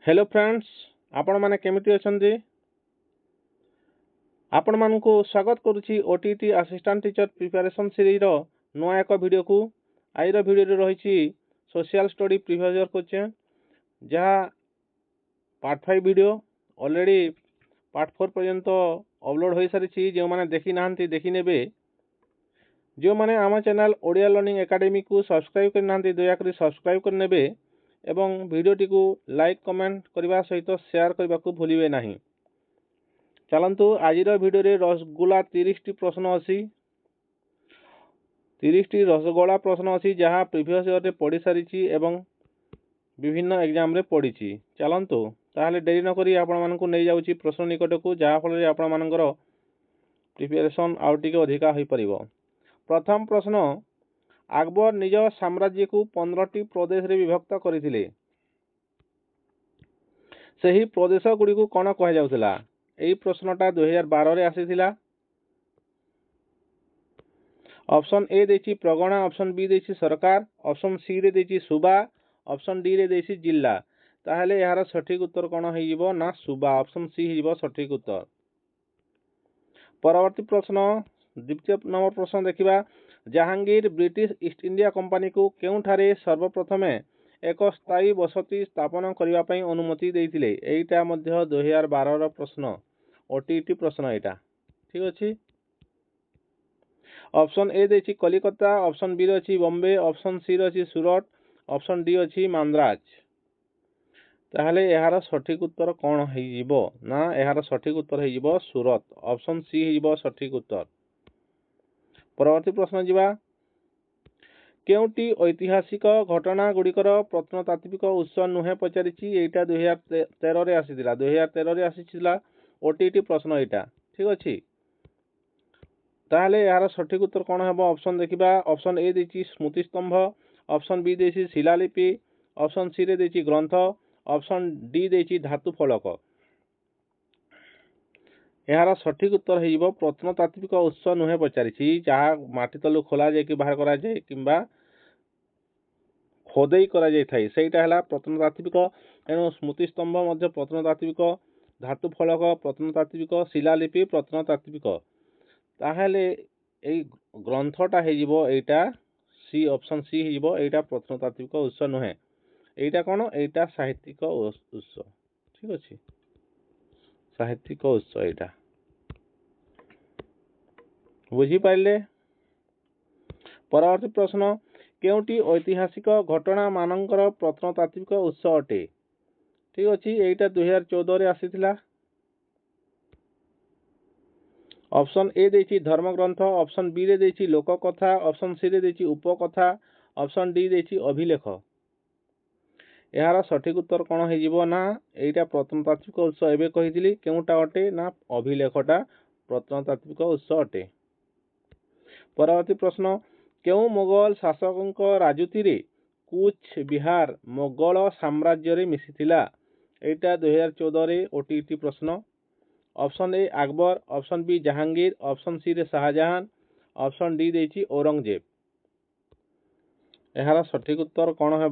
Hello friends, आपण माने केमिति अछंती? आपण मानकु स्वागत करूची OTT assistant teacher preparation series रो नया एक वीडियो को। आइर वीडियो रे रहिची social study previous year question, जहाँ पार्ट 5 वीडियो ऑलरेडी पार्ट 4 पर्यंत अपलोड हो सारी। जो माने देखी नाहंती देखी नेबे। जो माने आम चैनल ओडिया लर्निंग एकेडमी को सब्सक्राइब कर नाहंती दयाकरी सब्सक्राइब कर नेबे एवं वीडियोटी को लाइक कमेंट करने सहित शेयर करने को भूलिए नहीं। चलतु आज वीडियो रे रसगुल्ला 30 टी प्रश्न अच्छी 30 टी रसगोला प्रश्न अच्छी जहाँ प्रीवियस ईयर रे पढ़ी सारी एवं विभिन्न एग्जाम रे पढ़ी। चलतु ताहले डेरी न करी आपण मानकु नहीं जाउची प्रश्न निकट को, जहाँ फल आपण मानकर प्रिपरेशन आउ टिके अधिका होई परिबो। प्रथम प्रश्न, अकबर निज साम्राज्य को 15टी प्रदेश रे विभक्त करथिले। सही प्रदेश गुड़ी को कौन कह जाउथला? एई प्रश्नटा 2012 रे आसीथिला। ऑप्शन ए देछि प्रगणा, ऑप्शन बी देछि सरकार, ऑप्शन सी रे देछि सूबा, ऑप्शन डी रे देछि जिल्ला। ताहले यार सठिक उत्तर कौन हो ना सूबा, ऑप्शन सी हो सठिक उत्तर। परवर्ती प्रश्न, द्वितीय नंबर प्रश्न देखिबा। Jahangir British east India company को केउठारे सर्वप्रथमे एक स्थायी बसती स्थापन करने पर अनुमति देते? यहीटा 2012 प्रश्न, ओटीटी प्रश्न यहाँ। ठीक अच्छे। ऑप्शन ए देछि कलिकता, ऑप्शन बी अच्छी बॉम्बे, ऑप्शन सी अच्छी सूरत, ऑप्शन डी अच्छी मांद्राज। ताहले यार सठिक उत्तर कौन हो ना? यार सठिक उत्तर हो सूरत, ऑप्शन सी हो सठिक उत्तर। परवर्ती प्रश्न जीवा। केउटी ऐतिहासिक घटना गुड़िकर प्रत्नतात्विक उत्स नुहे पचारि? एटा 2013 रे आसीथिला। 2013 रे आसीथिला ओटीटी प्रश्न एटा। ठीक अच्छे। ताहले यार सठिक उत्तर कौन है? ऑप्शन देखिबा। ऑप्शन ए देछि स्मृति स्तंभ, ऑप्शन बी देछि शिलालिपि, ऑप्शन सी रे देछि ग्रंथ, ऑप्शन डी देछि धातु फलक। यार सठिक उत्तर हो प्रत्नतात्विक उत्स नुहे पचारि, जहाँ माटी तलु खोला जाए बाहर करा जाए किंबा खोदई करा जाए थाई, सेटा हला प्रत्नतात्विक। एणु स्मृति स्तंभ मध्य प्रत्नतात्विक, धातु फलक प्रत्नतात्विक, शिलालिपि प्रत्नतात्विक। ताहले एई ग्रंथटा हो एटा सी, ऑप्शन सी हो एटा प्रत्नतात्विक उत्स नुहे। एटा कौन? एटा साहित्यिक उत्स। ठीक अच्छे, साहित्यिक उत्स एटा। बुझी पाइले? परवर्ती प्रश्न, केउटी ऐतिहासिक घटना मानकर प्रत्नतात्विक उत्स अटे? ठीक अच्छे। एटा 2014 रे आसीथिला। ऑप्शन ए देछि धर्मग्रंथ, ऑप्शन बी रे देछि लोककथा, ऑप्शन सी रे देछि उपकथा, ऑप्शन डी देछि अभिलेख। यार सठिक उत्तर कौन हो ना? एटा प्रत्नतात्विक उत्स एबे कहिथिली। केउटा अटे ना अभिलेखटा प्रत्नतात्विक उत्स अटे। परवर्ती प्रश्न, केउ मोगल शासक राजुति रे कूच बिहार मोगल साम्राज्य रे मिसिथिला? एटा 2014 रे ओटीटी प्रश्न। Option A Akbar, option B Jahangir, option C रे शाहजहां, ऑप्शन डी देछि औरंगजेब। यार सठिक उत्तर कौन है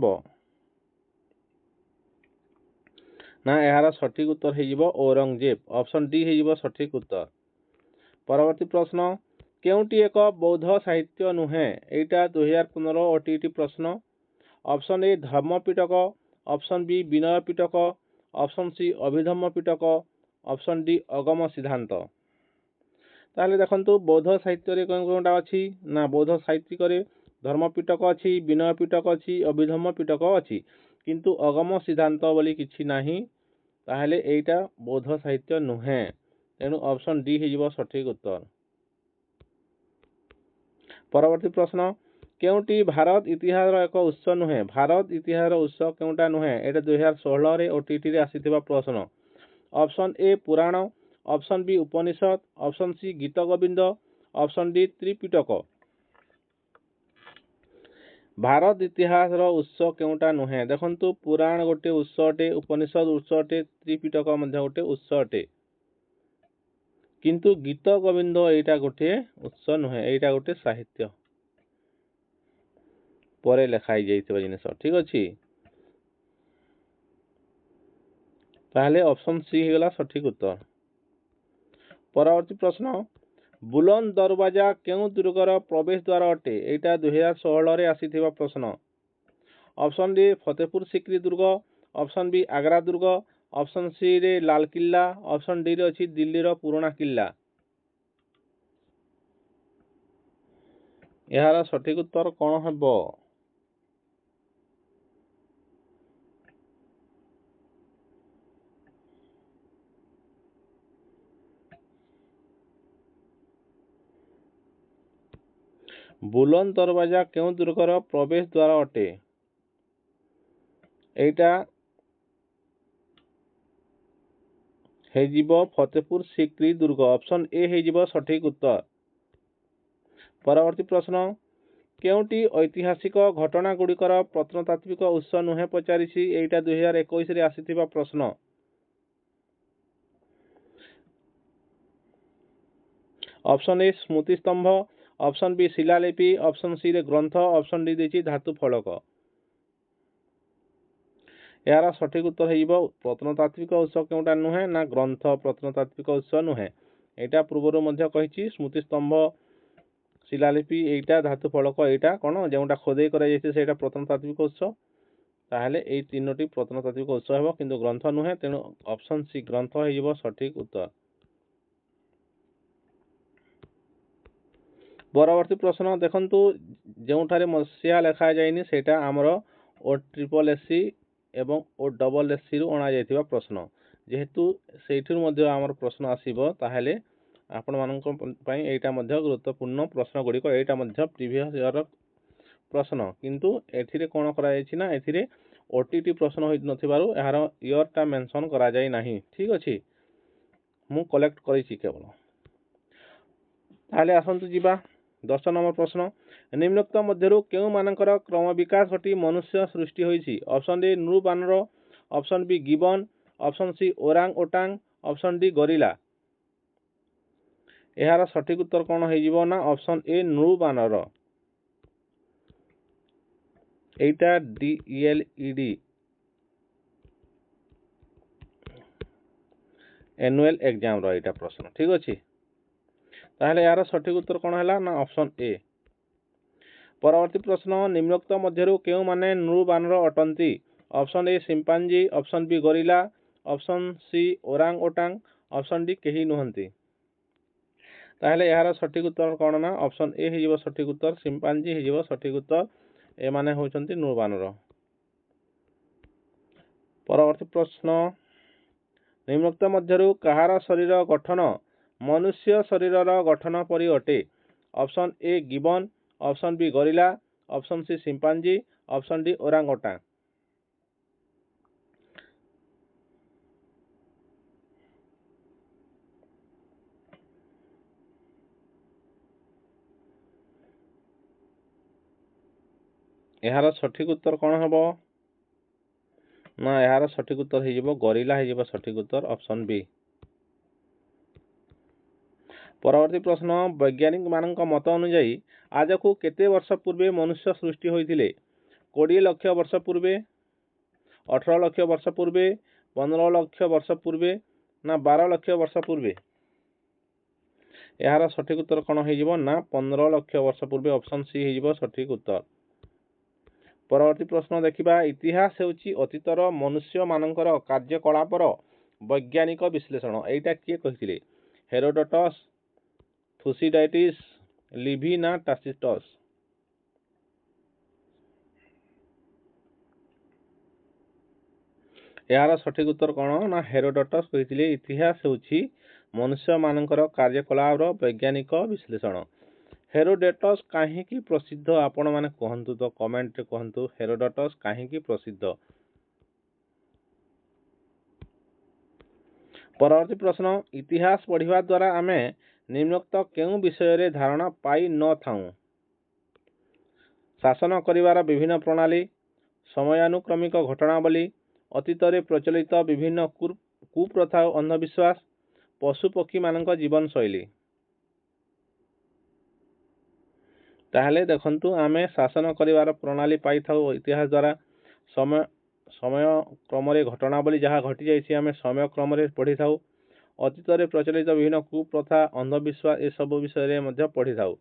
ना? यार सठिक उत्तर हो औरंगजेब, ऑप्शन डी हो सठिक उत्तर। परवर्ती प्रश्न, केउटी एक बौद्ध साहित्य नुहे? एटा 2015 ओटीटी प्रश्न। ऑप्शन ए धर्म पिटक, option B Vinaya Pitaka, option C Abhidhamma पिटक, ऑप्शन डी अगम सिद्धांत। ताहले देखंतु बौद्ध साहित्य रे कोनटा अछि ना? बौद्ध साहित्यिक रे धर्म पिटक अछि, विनय पिटक अछि, अभिधम्म पिटक अछि, किंतु अगम सिद्धांत बोली किछि नाही। ताहले एटा बौद्ध साहित्य नुहे, तेणु ऑप्शन डी हो सठिक उत्तर। परवर्ती प्रश्न, केउटी भारत इतिहास एक उत्स नुहे? भारत इतिहास उत्स केउटा नुहे? एटा 2016 रे ओटीटी रे आसीथिबा प्रश्न। Option A Purana, option B Upanishad, option C Gita Govinda, option D Tripitaka. Bharat इतिहास उत्स केउटा नुहे? देखंतु पुराण गोटे उत्स अटे, उपनिषद उत्स अटे, त्रिपिटक मध्य गोटे उत्स अटे, किंतु गीत गोविंद एटा गोटे उत्स नुहे, एटा गोटे साहित्य परे लिखाई जाइथिबा जिनिस। ठीक अछि। ताहले ऑप्शन सी हेगला सठिक उत्तर। परवर्ती प्रश्न बुलंद दरवाजा केउ दुर्गर प्रवेश द्वार अटे एटा 2016 रे आसीथिबा प्रश्न। ऑप्शन डी फतेहपुर सिक्री दुर्ग, ऑप्शन बी आगरा दुर्ग, ऑप्शन सी रे लाल किल्ला, ऑप्शन डी रे अछि दिल्ली रो पुराना किल्ला। यार सठिक उत्तर कौन हेबो? बुलंद दरवाजा केउ दुर्गर प्रवेश द्वार अटे एटा हेजिबो फतेहपुर सिक्री दुर्ग। ऑप्शन ए हेजिबो सठिक उत्तर। परवर्ती प्रश्न केउटी ऐतिहासिक घटना गुड़िकर प्रत्नतात्विक उत्स नुहे पचारिछि एटा 2021 रे आसीथिबा प्रश्न। ऑप्शन ए स्मृति स्तंभ, ऑप्शन बी शिलालिपि, ऑप्शन सी रे ग्रंथ, ऑप्शन डी देछि धातु फलक। यार सठिक उत्तर हेजिबो प्रत्नतात्विक उत्स केउटा नुहे ना ग्रंथ प्रत्नतात्विक उत्स नुहे। एटा पूर्वरु मध्य कहिछि स्मृति स्तंभ शिलालिपि एटा धातु फलक एटा कोन जेउटा खोदे करा जायछि सेटा प्रत्नतात्विक उत्स। ताहले एई तीनोटी प्रत्नतात्विक उत्स हेबो किंतु ग्रंथ नुहे तेनु ऑप्शन सी ग्रंथ हेजिबो सठिक उत्तर। परवर्ती प्रश्न देखंतु जेउठारे मसिया लेखा जायनि सेटा हमरो ओ ट्रिपल एससी एवं ओ डबल एससी रु अणा जायतिबा प्रश्न। जेहेतु सेठिर मध्य हमर प्रश्न आसीबो ताहले आपण मानक पई एटा मध्य गुरुत्वपूर्ण प्रश्न गुडी को एटा मध्य प्रीवियस ईयर प्रश्न किंतु एथिरे कोन करा जायछि ना एथिरे ओटीटी प्रश्न होइत नथिबारु एहार ईयर टा मेंशन करा जाय नाही। ठीक अछि मु कलेक्ट करिछि केवल। ताहले आसंतु जिबा 10 नंबर प्रश्न निम्नोक्त मध्यरु केउ मानकर क्रम विकास घटी मनुष्य सृष्टि होइछि। ऑप्शन डी नृ बानर, option B gibbon, option C orangutan, option D gorilla. एहार सठिक उत्तर कोन हेजिबो ना ऑप्शन ए नृ बानर। एटा डीएलईडी एनुअल एग्जाम रो एटा प्रश्न। ठीक अछि ताहले यार सठिक उत्तर कोन हैला ना ऑप्शन ए। परवर्ती प्रश्न निम्नोक्त मध्यरु केउ माने नृ बानर अटंती। Option A chimpanzee, option B gorilla, option C orangutan, option D केही नुहंती। ताहले यार सठिक उत्तर कोन ना ऑप्शन ए हेजिबो सठिक उत्तर सिंपांजी हेजिबो सठिक उत्तर। ए माने होचंती नृ बानर। परवर्ती प्रश्न निम्नोक्त मध्यरु कहार शरीर गठन मनुष्य शरीरर गठन परि अटे। Option A gibbon, option B gorilla, option C chimpanzee, option D orangutan. एहार सठिक उत्तर कोन हबो ना एहार सठिक उत्तर हेजिबो गोरिल्ला हेजिबो सठिक उत्तर ऑप्शन बी। परवर्ती प्रश्न वैज्ञानिक मानक मत अनुଯାयी आज को केते वर्ष पूर्वे मनुष्य सृष्टि होइथिले। 20 लाख वर्ष पूर्वे, 18 लाख वर्ष पूर्वे, 15 लाख वर्ष पूर्वे ना 12 लाख वर्ष पूर्वे। एहार सठिक उत्तर कोन हेजिबो ना 15 लाख वर्ष पूर्वे ऑप्शन सी हेजिबो सठिक उत्तर। परवर्ती प्रश्न देखिबा इतिहास हेउची अतीतर मनुष्य मानकर कार्यकलापर वैज्ञानिक विश्लेषण। एटा किए कहिथिले हेरोडोटस, थुसिडाइटिस, लिवी ना टासिटस। यार सठिक उत्तर कोन ना हेरोडोटस कहिथिले इतिहास हेउची मनुष्य मानकर कार्यकलापर वैज्ञानिक विश्लेषण। हेरोडोटस काहेकि प्रसिद्ध आपण माने कहंतु तो कमेंट रे कहंतु हेरोडोटस काहेकि प्रसिद्ध। परवर्ती प्रश्न इतिहास पढ़िबा द्वारा आमे निम्नोक्त केउ विषय रे धारणा पाई न थाउ। शासन करिवार विभिन्न प्रणाली, समयानुक्रमिक घटनावली, अतीतरे प्रचलित विभिन्न कुप्रथा और अंधविश्वास, पशु पक्षी मानक जीवन शैली। ताहले देखंतु आमे शासन करिवार प्रणाली पाई थाउ इतिहास द्वारा, समय समय क्रम घटनावली जहाँ घटी जाइए आम समय क्रम पढ़ी था। अतीत में प्रचलित विभिन्न कुप्रथा अंधविश्वास ए सब विषय में पढ़ी था।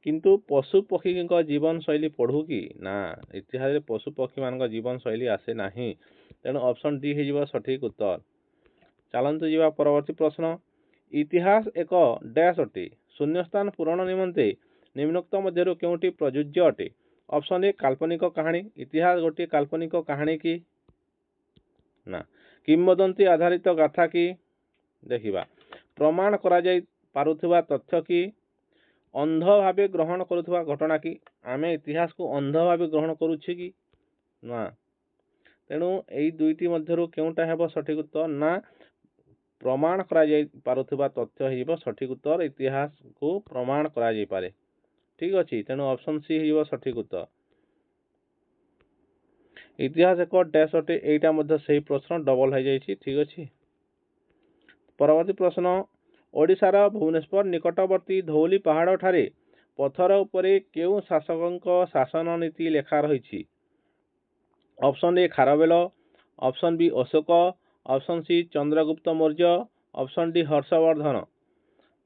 किंतु पशु पक्षी जीवन शैली पढ़ू कि ना, इतिहास पशु पक्षी मान जीवन शैली आसे ना। तेणु ऑप्शन डी हो सठिक उत्तर। चलतु जावा परवर्ती प्रश्न। इतिहास एक डैश अटे, शून्यस्थान पूरण निमंते निम्नोक्त मध्यरु केउटी प्रयोज्य अटे। ऑप्शन ए काल्पनिक कहानी, इतिहास गोटे काल्पनिक कहानी की ना। किंवदंती आधारित गाथा की, देखिबा प्रमाण करा जाय पारुथुवा तथ्य की, अंध भावे ग्रहण करुथुवा घटना की। आमे इतिहास को अंध भावे ग्रहण करुछि कि ना। तेणु एई दुईटी मध्यरु केउटा हेबो सठिक उत्तर ना, प्रमाण करा जाय पारुथुवा तथ्य हेबो सठिक उत्तर। इतिहास को प्रमाण करा जाय पारे। ठीक अछि, तेणु ऑप्शन सी हेबो सठिक उत्तर। इतिहास एक डैश अटे, एटा मध्य सही प्रश्न डबल हो जाइछि। ठीक अछि। परवर्ती प्रश्न। ओडिशार भुवनेश्वर निकटवर्ती धौली पहाड़ ठारे पथर उपरे केउ शासकक शासन नीति लेखा रही। Option A Kharavela, option B Ashoka, option C Chandragupta Maurya, option D Harshavardhana.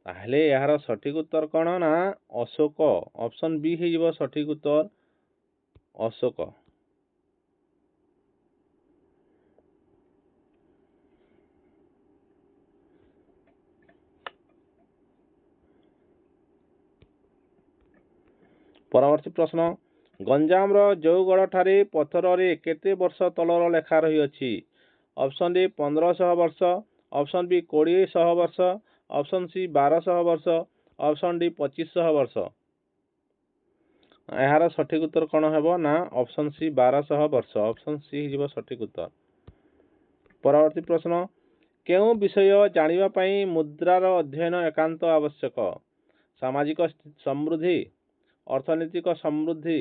ताहले यार सठिक उत्तर कौन ना अशोक। ऑप्शन बी हो सठिक उत्तर अशोक। परवर्ती प्रश्न। गंजाम जौगढ़ ठारे पथर रे केते वर्ष तलर लेखा रही अछि। ऑप्शन ए 1500 वर्ष, ऑप्शन बी 2000 वर्ष, ऑप्शन सी 1200 वर्ष, ऑप्शन डी 2500 वर्ष। यार सठिक उत्तर कौन हेबो ना ऑप्शन सी 1200 वर्ष। ऑप्शन सी हो सठिक उत्तर। परवर्ती प्रश्न। केउ विषय जानिबा पई मुद्रार अध्ययन एकांत आवश्यक। सामाजिक समृद्धि, अर्थनैतिक समृद्धि,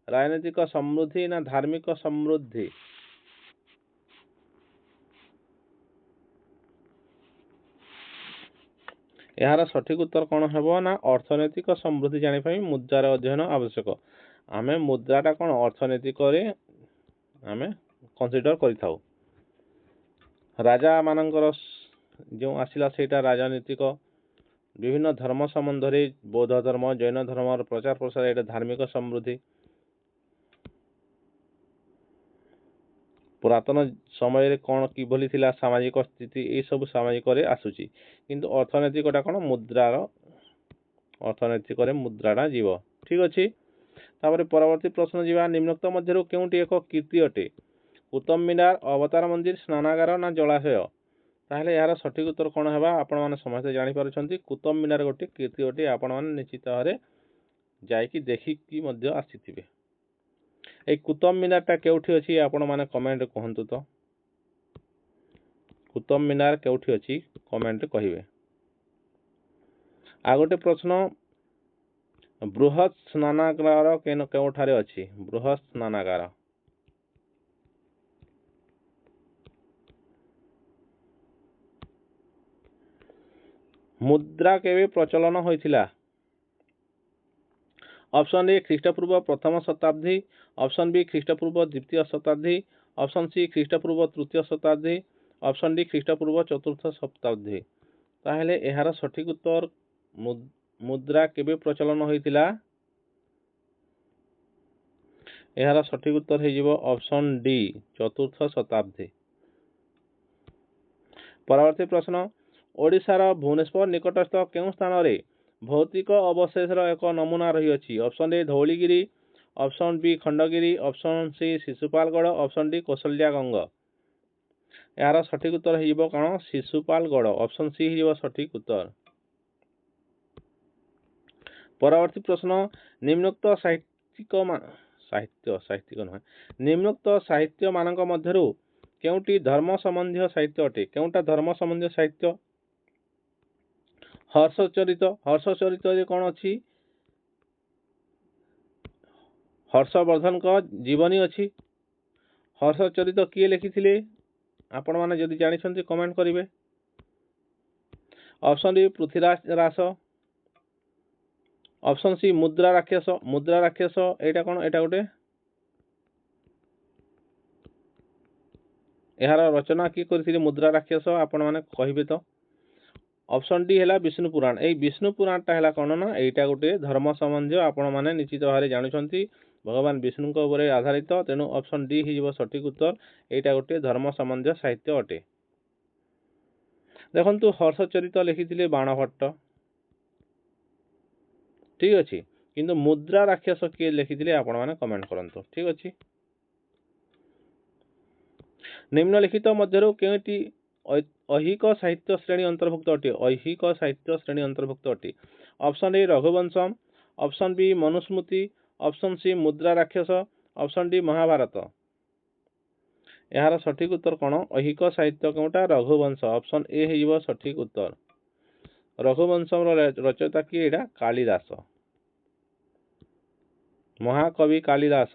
राजनैतिक समृद्धि ना धार्मिक समृद्धि। यार सठिक उत्तर कौन हेबो ना अर्थनैतिक समृद्धि जानि पई मुद्रार अध्ययन आवश्यक। आमे मुद्राटा कौन अर्थनैतिक रे आमे कंसीडर करिथाउ। राजा मानकर जो आसिला सेटा राजनीतिक, विभिन्न धर्म संबंध रे बौद्ध धर्म जैन धर्म प्रचार प्रसार एटा धार्मिक समृद्धि। पुरातन समय कौन किभली थिला सामाजिक स्थिति ये सब सामाजिक रे आसुची। किंतु अर्थनैतिकटा कौन मुद्रार, अर्थनैतिक रे मुद्राटा जीव। ठीक अछि। तापर परवर्ती प्रश्न जीवा। निम्नोक्त मध्यरु केउटी एक कीर्ति अटे। कुतुब मीनार, अवतार मंदिर, स्नानागार ना जलाशय। ताहले यार सठिक उत्तर कौन हेबा आपण माने समस्त जानि पारुछंती। कुतुब मीनार गोटे कीर्ति अटे, आपण माने निश्चित भावे जाइकी देखिकी मध्य आसीथिबे। ए कुतुब मीनारटा केउठी अछि आपण माने कमेंट कहंतु तो। कुतुब मीनार केउठी अछि कमेंट कहिबे। आ गोटे प्रश्न। बृहत स्नानागार केउठारे अछि। बृहत स्नानागार मुद्रा केवे प्रचलन होइथिला। ऑप्शन ए ख्रीष्टपूर्व प्रथम शताब्दी, ऑप्शन बी ख्रीष्टपूर्व द्वितीय शताब्दी, ऑप्शन सी ख्रीष्टपूर्व तृतीय शताब्दी, ऑप्शन डी ख्रीष्टपूर्व चतुर्थ शताब्दी। ताहले एहार सठिक उत्तर मुद्रा केवे प्रचलन होइथिला। एहार सठिक उत्तर हे जिवो ऑप्शन डी चतुर्थ शताब्दी। परवर्ती प्रश्न। ओडिशार भुवनेश्वर निकटस्थ केउ स्थान रे भौतिक अवशेषर एक नमूना रही अछि। Option A Dhauligiri, option B Khandagiri, option C Shishupalgarh, option D Kaushalyaganga. यार सठिक उत्तर हे जिवो कौन शिशुपालगढ़। ऑप्शन सी हे सठिक उत्तर। परवर्ती प्रश्न। निम्नोक्त साहित्यिक नहे, निम्नोक्त साहित्य मानक मध्यरु केउटी धर्म संबंधी साहित्य अटे। केउटा धर्म संबंधी साहित्य। हर्षचरित, हर्षचरित कौन अच्छी हर्षवर्धन का जीवनी अच्छी। हर्षचरित किए लिखिथिले आपण माने जदि जानिछंती कमेंट करिवे। ऑप्शन डी पृथ्वीराज रास, ऑप्शन सी मुद्रा राक्षस। मुद्रा राक्षस एटा कौन, एटा गोटे यार रचना किए करथिले मुद्रा राक्षस आपण माने कहिबे तो ऑप्शन डी है विष्णु पुराण। ये विष्णु पुराणटा है कौन ना यहाँ गोटे धर्म संबंधी आपण मैंने निश्चित भाव में जानते भगवान विष्णु उपर आधारित तेणु ऑप्शन डी हो सठिक उत्तर। यहाँ गोटे धर्म संबंधी साहित्य अटे। देखु हर्षचरित लिखी बाणभट्ट ठीक अच्छे किंतु मुद्रा राक्षस किए लिखी आपण मैंने कमेंट करंतु ठीक अच्छे। निम्नलिखित मध्य केउटी ऐहिक साहित्य श्रेणी अंतर्भुक्त अटे। ऐहिक साहित्य श्रेणी अंतर्भुक्त अटे। Option A Raghuvamsham, option B Manusmriti, option C Mudrarakshasa, option D Mahabharat. यार सठिक उत्तर कौन? ऐहिक साहित्य कौटा? रघुवंश। ऑप्शन ए हो सठिक उत्तर। रघुवंशम रचयिता किए? एटा कालिदास, महाकवि कालिदास।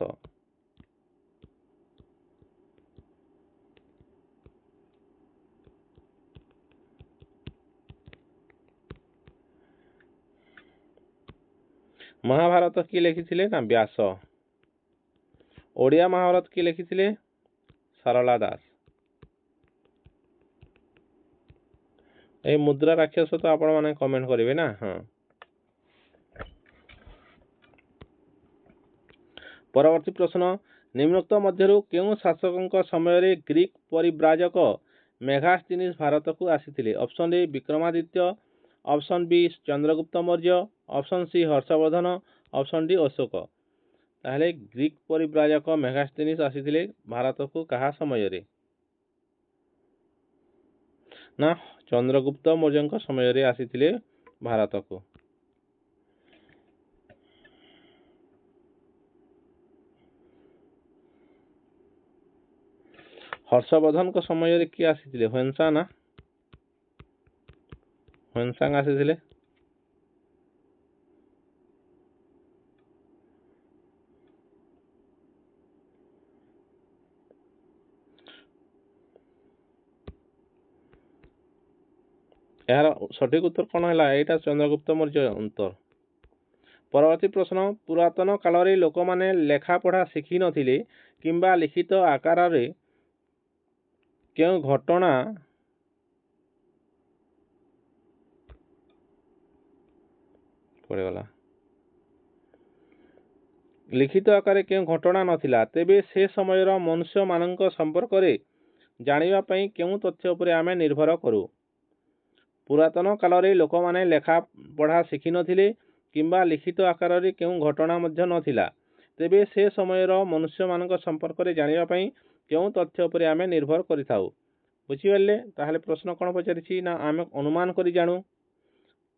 महाभारत किए लिखी ना? व्यास। ओडिया महाभारत किए लिखी? सारला दास। ये मुद्रा राक्षस तो आपण माने कमेंट करेंगे ना? हाँ। परवर्ती प्रश्न निम्नोक्त मध्यरु केउं शासकों समय ग्रीक परिव्राजक मेघास्थिनीस भारत को आसीथिले? Option A Vikramaditya, option B Chandragupta Maurya, option C Harshavardhana, option D Ashoka. ताहले ग्रीक परिव्राजक मेघास्थिनीस आसीथिले भारत को कहा समय रे? ना चंद्रगुप्त मौर्य समय रे आसीथिले भारत को। हर्षवर्धन को समय रे किए आसीथिले? ह्वेनसा ना? ह्वेनसांग आसीथिले। यार सठिक उत्तर कौन है? यहाँ चंद्रगुप्त मौर्य उत्तर। परवर्ती प्रश्न पुरातन काल रे लोक माने लेखा पढ़ा शिखी नथिले किंबा लिखित आकार रे क्यों घटना पड़ेगला लिखित आकार क्यों घटना नथिला तेबे से समय मनुष्य मानक संपर्क रे जानिबा पई क्यों तथ्य उपरे आमे निर्भर करू? पुरातन काल रे लोक माने लेखा पढ़ा शिखी नथिले किंबा लिखित आकार रे क्यों घटना मध्य नथिला तेबे से समय मनुष्य मानक संपर्क रे जानिबा पई क्यों तथ्य उपरे आमे निर्भर करिथाउ? बुझिपारे? ताहले प्रश्न कौन पचारि ना आमे अनुमान करी जानू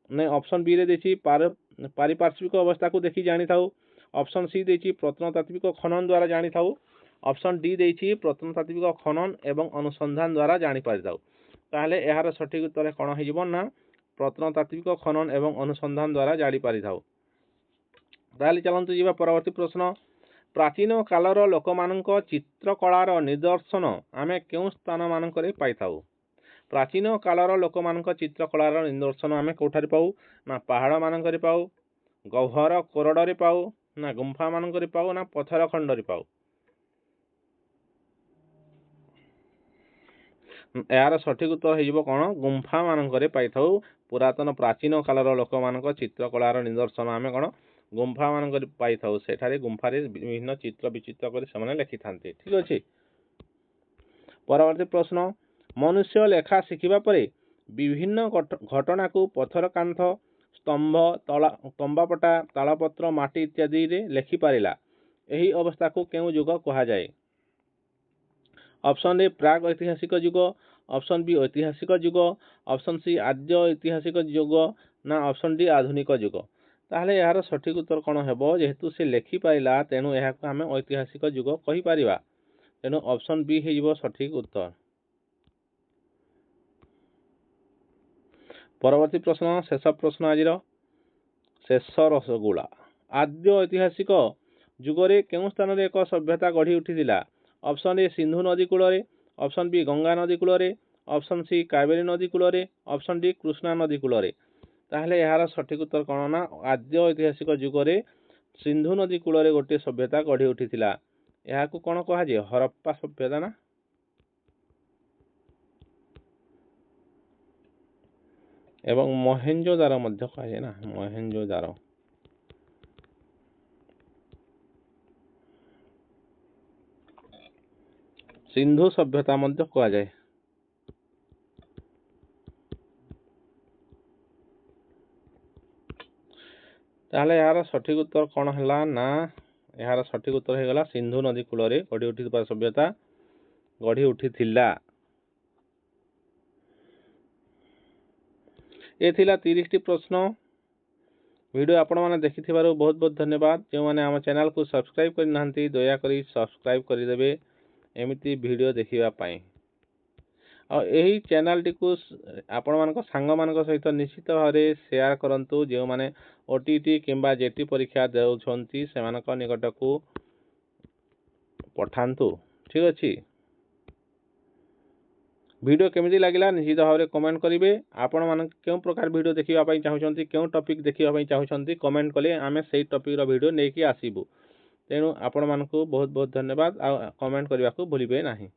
ने ऑप्शन बी रे देछि पारिपार्श्विक अवस्था को देखि जानी थाउ, ऑप्शन सी देछि प्रत्नतात्विक खनन द्वारा जानी थाउ, ऑप्शन डी देछि प्रत्नतात्विक खनन एवं अनुसंधान द्वारा जानी पारि थाउ। ताहले यार सठिक उत्तर कौन हो ना प्रत्नतात्विक खनन एवं अनुसंधान द्वारा जानी पारि थाउ। ताहले चलंतु जीवा परवर्ती प्रश्न प्राचीन कालर लोक मानक चित्रकलार निदर्शन आमे केउं स्थान मानकरे पाई थाउ? प्राचीन कालर लोक मानक चित्रकलार निदर्शन आमे कोठारे पाऊ? ना पहाड़ मानकरे पाऊ, गह्वर कोरडरे पाऊ, ना गुंफा मानकरे पाऊ, ना पथर खंडरे पाऊ? यार सठिक उत्तर हो कौन? गुंफा मानकरे पाई थाउ। पुरातन प्राचीन कालर लोक मानक चित्रकलार निदर्शन आमे कौन गुंफा मानकरे पाई थाउ। सेठारे गुंफारे विभिन्न चित्र विचित्र कर से लिखि थांते। ठीक अच्छे। परवर्ती प्रश्न मनुष्य लेखा शिखिबा परे विभिन्न घटना को पथर कांथ स्तंभ तंबापटा तालपत्र माटी इत्यादि रे लेखि पारिला एही अवस्था को केउ युग कहा जाए? ऑप्शन ए प्राग ऐतिहासिक युग, ऑप्शन बी ऐतिहासिक युग, ऑप्शन सी आद्य ऐतिहासिक युग, ना ऑप्शन डी आधुनिक युग। ताहले यार सठिक उत्तर कौन हेबो? जेहेतु से लेखि पारिला तेणु एहाको आमे ऐतिहासिक युग कहि पारिबा। तेणु ऑप्शन बी हो सठिक उत्तर। परवर्ती प्रश्न शेष प्रश्न आज शेष रसगोला आद्य ऐतिहासिक जुगरे केउं स्थान रे एक सभ्यता गढ़ी उठिथिला? ऑप्शन ए सिंधु नदी कूल, ऑप्शन बी गंगा नदी कूल, ऑप्शन सी कावेरी नदी कूल, ऑप्शन डी कृष्णा नदी कूल। ताहले यार सठिक उत्तर कौन ना आद्य ऐतिहासिक जुगरे सिंधु नदी कूल गोटे सभ्यता गढ़ी उठिथिला। याकू कौन कहा जाए? हरप्पा सभ्यता ना? ଏବଂ ମହେଞ୍ଜୋଦାରୋ ମଧ୍ୟ କୁହାଯାଏ ନା, ମହେଞ୍ଜୋଦାରୋ। ସିନ୍ଧୁ ସଭ୍ୟତା ମଧ୍ୟ କୁହାଯାଏ। ତାହେଲେ ଏହାର ସଠିକ ଉତ୍ତର କ'ଣ ହେଲା ନା ଏହାର ସଠିକ ଉତ୍ତର ହେଇଗଲା ସିନ୍ଧୁ ନଦୀ କୂଳରେ ଗଢ଼ି ଉଠିଥିବା ସଭ୍ୟତା ଗଢ଼ି ଉଠିଥିଲା। ଏ ଥିଲା 30ଟି ପ୍ରଶ୍ନ। ଭିଡ଼ିଓ ଆପଣମାନେ ଦେଖିଥିବାରୁ ବହୁତ ବହୁତ ଧନ୍ୟବାଦ। ଯେଉଁମାନେ ଆମ ଚ୍ୟାନେଲକୁ ସବସ୍କ୍ରାଇବ୍ କରିନାହାନ୍ତି ଦୟାକରି ସବସ୍କ୍ରାଇବ୍ କରିଦେବେ ଏମିତି ଭିଡ଼ିଓ ଦେଖିବା ପାଇଁ। ଆଉ ଏହି ଚ୍ୟାନେଲଟିକୁ ଆପଣମାନଙ୍କ ସାଙ୍ଗମାନଙ୍କ ସହିତ ନିଶ୍ଚିତ ଭାବରେ ସେୟାର କରନ୍ତୁ। ଯେଉଁମାନେ OTT କିମ୍ବା JET ପରୀକ୍ଷା ଦେଉଛନ୍ତି ସେମାନଙ୍କ ନିକଟକୁ ପଠାନ୍ତୁ। ଠିକ୍ ଅଛି। ଭିଡ଼ିଓ କେମିତି ଲାଗିଲା ନିଶ୍ଚିତ ଭାବରେ କମେଣ୍ଟ କରିବେ। ଆପଣମାନେ କେଉଁ ପ୍ରକାର ଭିଡ଼ିଓ ଦେଖିବା ପାଇଁ ଚାହୁଁଛନ୍ତି, କେଉଁ ଟପିକ୍ ଦେଖିବା ପାଇଁ ଚାହୁଁଛନ୍ତି କମେଣ୍ଟ କଲେ ଆମେ ସେଇ ଟପିକ୍ର ଭିଡ଼ିଓ ନେଇକି ଆସିବୁ। ତେଣୁ ଆପଣମାନଙ୍କୁ ବହୁତ ବହୁତ ଧନ୍ୟବାଦ। ଆଉ କମେଣ୍ଟ କରିବାକୁ ଭୁଲିବେ ନାହିଁ।